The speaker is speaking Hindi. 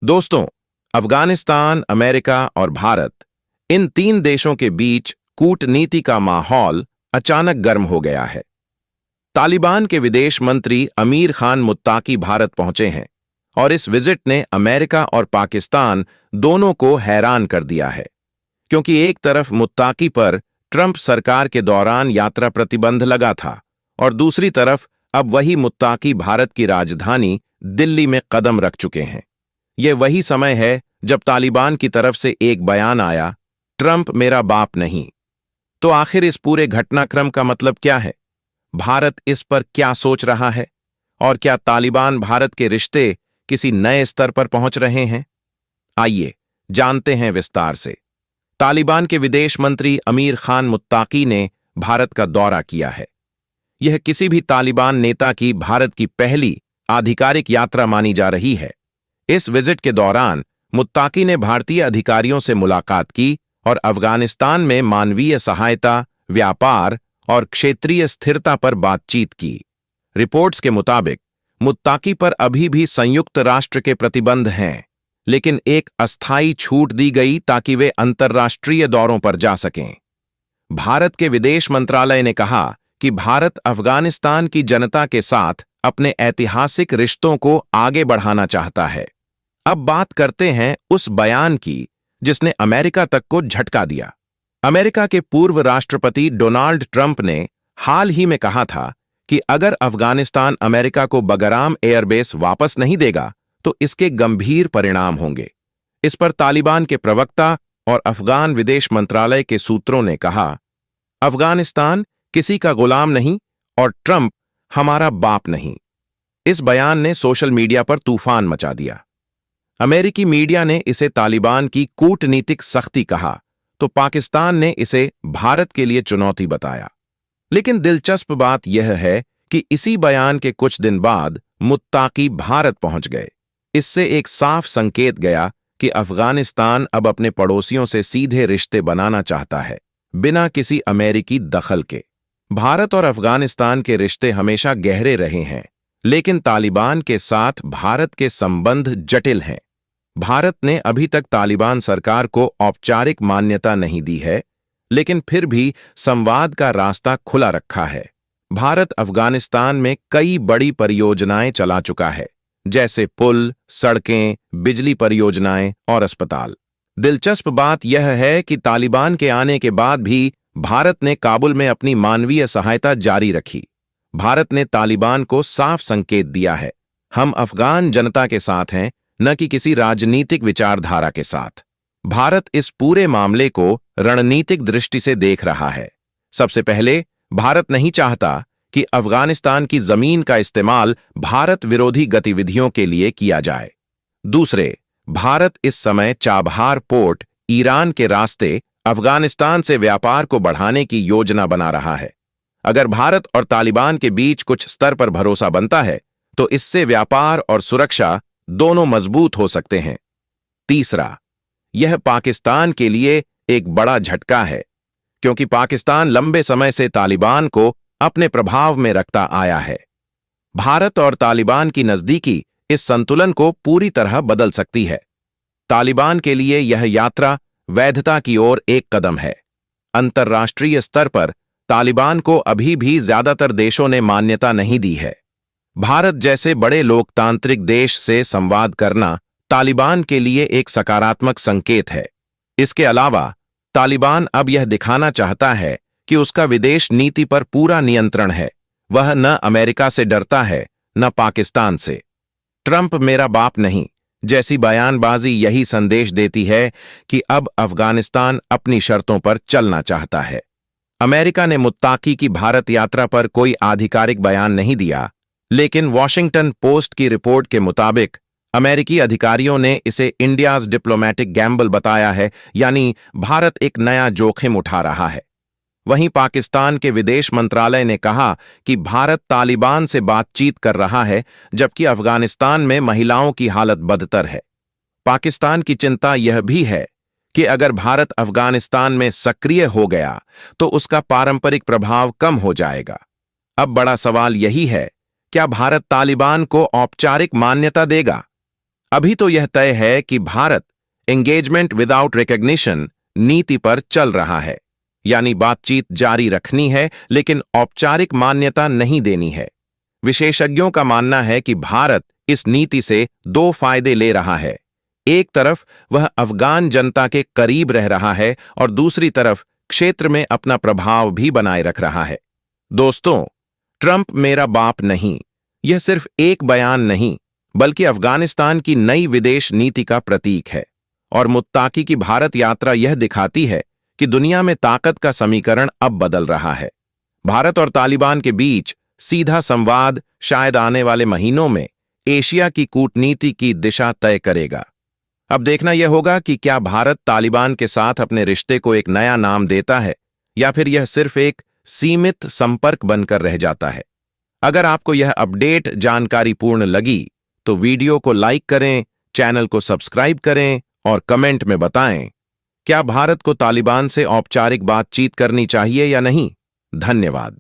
दोस्तों, अफगानिस्तान, अमेरिका और भारत, इन तीन देशों के बीच कूटनीति का माहौल अचानक गर्म हो गया है। तालिबान के विदेश मंत्री अमीर खान मुत्ताकी भारत पहुंचे हैं और इस विजिट ने अमेरिका और पाकिस्तान दोनों को हैरान कर दिया है, क्योंकि एक तरफ मुत्ताकी पर ट्रंप सरकार के दौरान यात्रा प्रतिबंध लगा था और दूसरी तरफ अब वही मुत्ताकी भारत की राजधानी दिल्ली में कदम रख चुके हैं। यह वही समय है जब तालिबान की तरफ से एक बयान आया, ट्रंप मेरा बाप नहीं। तो आखिर इस पूरे घटनाक्रम का मतलब क्या है? भारत इस पर क्या सोच रहा है? और क्या तालिबान भारत के रिश्ते किसी नए स्तर पर पहुंच रहे हैं? आइए जानते हैं विस्तार से। तालिबान के विदेश मंत्री अमीर खान मुत्ताकी ने भारत का दौरा किया है। यह किसी भी तालिबान नेता की भारत की पहली आधिकारिक यात्रा मानी जा रही है। इस विजिट के दौरान मुत्ताकी ने भारतीय अधिकारियों से मुलाकात की और अफगानिस्तान में मानवीय सहायता, व्यापार और क्षेत्रीय स्थिरता पर बातचीत की। रिपोर्ट्स के मुताबिक मुत्ताकी पर अभी भी संयुक्त राष्ट्र के प्रतिबंध हैं, लेकिन एक अस्थायी छूट दी गई ताकि वे अंतर्राष्ट्रीय दौरों पर जा सकें। भारत के विदेश मंत्रालय ने कहा कि भारत अफगानिस्तान की जनता के साथ अपने ऐतिहासिक रिश्तों को आगे बढ़ाना चाहता है। अब बात करते हैं उस बयान की जिसने अमेरिका तक को झटका दिया। अमेरिका के पूर्व राष्ट्रपति डोनाल्ड ट्रंप ने हाल ही में कहा था कि अगर अफगानिस्तान अमेरिका को बगराम एयरबेस वापस नहीं देगा तो इसके गंभीर परिणाम होंगे। इस पर तालिबान के प्रवक्ता और अफगान विदेश मंत्रालय के सूत्रों ने कहा, अफगानिस्तान किसी का गुलाम नहीं और ट्रंप हमारा बाप नहीं। इस बयान ने सोशल मीडिया पर तूफान मचा दिया। अमेरिकी मीडिया ने इसे तालिबान की कूटनीतिक सख्ती कहा तो पाकिस्तान ने इसे भारत के लिए चुनौती बताया। लेकिन दिलचस्प बात यह है कि इसी बयान के कुछ दिन बाद मुत्ताकी भारत पहुंच गए। इससे एक साफ संकेत गया कि अफगानिस्तान अब अपने पड़ोसियों से सीधे रिश्ते बनाना चाहता है, बिना किसी अमेरिकी दखल के। भारत और अफगानिस्तान के रिश्ते हमेशा गहरे रहे हैं, लेकिन तालिबान के साथ भारत के संबंध जटिल हैं। भारत ने अभी तक तालिबान सरकार को औपचारिक मान्यता नहीं दी है, लेकिन फिर भी संवाद का रास्ता खुला रखा है। भारत अफगानिस्तान में कई बड़ी परियोजनाएं चला चुका है, जैसे पुल, सड़कें, बिजली परियोजनाएं और अस्पताल। दिलचस्प बात यह है कि तालिबान के आने के बाद भी भारत ने काबुल में अपनी मानवीय सहायता जारी रखी। भारत ने तालिबान को साफ संकेत दिया है, हम अफगान जनता के साथ हैं, न कि किसी राजनीतिक विचारधारा के साथ। भारत इस पूरे मामले को रणनीतिक दृष्टि से देख रहा है। सबसे पहले, भारत नहीं चाहता कि अफगानिस्तान की जमीन का इस्तेमाल भारत विरोधी गतिविधियों के लिए किया जाए। दूसरे, भारत इस समय चाबहार पोर्ट, ईरान के रास्ते अफगानिस्तान से व्यापार को बढ़ाने की योजना बना रहा है। अगर भारत और तालिबान के बीच कुछ स्तर पर भरोसा बनता है, तो इससे व्यापार और सुरक्षा दोनों मजबूत हो सकते हैं। तीसरा, यह पाकिस्तान के लिए एक बड़ा झटका है, क्योंकि पाकिस्तान लंबे समय से तालिबान को अपने प्रभाव में रखता आया है। भारत और तालिबान की नजदीकी इस संतुलन को पूरी तरह बदल सकती है। तालिबान के लिए यह यात्रा वैधता की ओर एक कदम है। अंतर्राष्ट्रीय स्तर पर तालिबान को अभी भी ज्यादातर देशों ने मान्यता नहीं दी है। भारत जैसे बड़े लोकतांत्रिक देश से संवाद करना तालिबान के लिए एक सकारात्मक संकेत है। इसके अलावा तालिबान अब यह दिखाना चाहता है कि उसका विदेश नीति पर पूरा नियंत्रण है। वह न अमेरिका से डरता है, न पाकिस्तान से। ट्रंप मेरा बाप नहीं जैसी बयानबाजी यही संदेश देती है कि अब अफगानिस्तान अपनी शर्तों पर चलना चाहता है। अमेरिका ने मुत्ताकी की भारत यात्रा पर कोई आधिकारिक बयान नहीं दिया, लेकिन वॉशिंगटन पोस्ट की रिपोर्ट के मुताबिक अमेरिकी अधिकारियों ने इसे इंडियाज डिप्लोमैटिक गैम्बल बताया है, यानी भारत एक नया जोखिम उठा रहा है। वहीं पाकिस्तान के विदेश मंत्रालय ने कहा कि भारत तालिबान से बातचीत कर रहा है, जबकि अफगानिस्तान में महिलाओं की हालत बदतर है। पाकिस्तान की चिंता यह भी है कि अगर भारत अफगानिस्तान में सक्रिय हो गया तो उसका पारंपरिक प्रभाव कम हो जाएगा। अब बड़ा सवाल यही है, क्या भारत तालिबान को औपचारिक मान्यता देगा? अभी तो यह तय है कि भारत एंगेजमेंट विदाउट रिकॉग्निशन नीति पर चल रहा है, यानी बातचीत जारी रखनी है लेकिन औपचारिक मान्यता नहीं देनी है। विशेषज्ञों का मानना है कि भारत इस नीति से दो फायदे ले रहा है। एक तरफ वह अफगान जनता के करीब रह रहा है और दूसरी तरफ क्षेत्र में अपना प्रभाव भी बनाए रख रहा है। दोस्तों, ट्रंप मेरा बाप नहीं, यह सिर्फ एक बयान नहीं बल्कि अफगानिस्तान की नई विदेश नीति का प्रतीक है। और मुत्ताकी की भारत यात्रा यह दिखाती है कि दुनिया में ताकत का समीकरण अब बदल रहा है। भारत और तालिबान के बीच सीधा संवाद शायद आने वाले महीनों में एशिया की कूटनीति की दिशा तय करेगा। अब देखना यह होगा कि क्या भारत तालिबान के साथ अपने रिश्ते को एक नया नाम देता है या फिर यह सिर्फ एक सीमित संपर्क बनकर रह जाता है। अगर आपको यह अपडेट जानकारीपूर्ण लगी तो वीडियो को लाइक करें, चैनल को सब्सक्राइब करें और कमेंट में बताएं, क्या भारत को तालिबान से औपचारिक बातचीत करनी चाहिए या नहीं। धन्यवाद।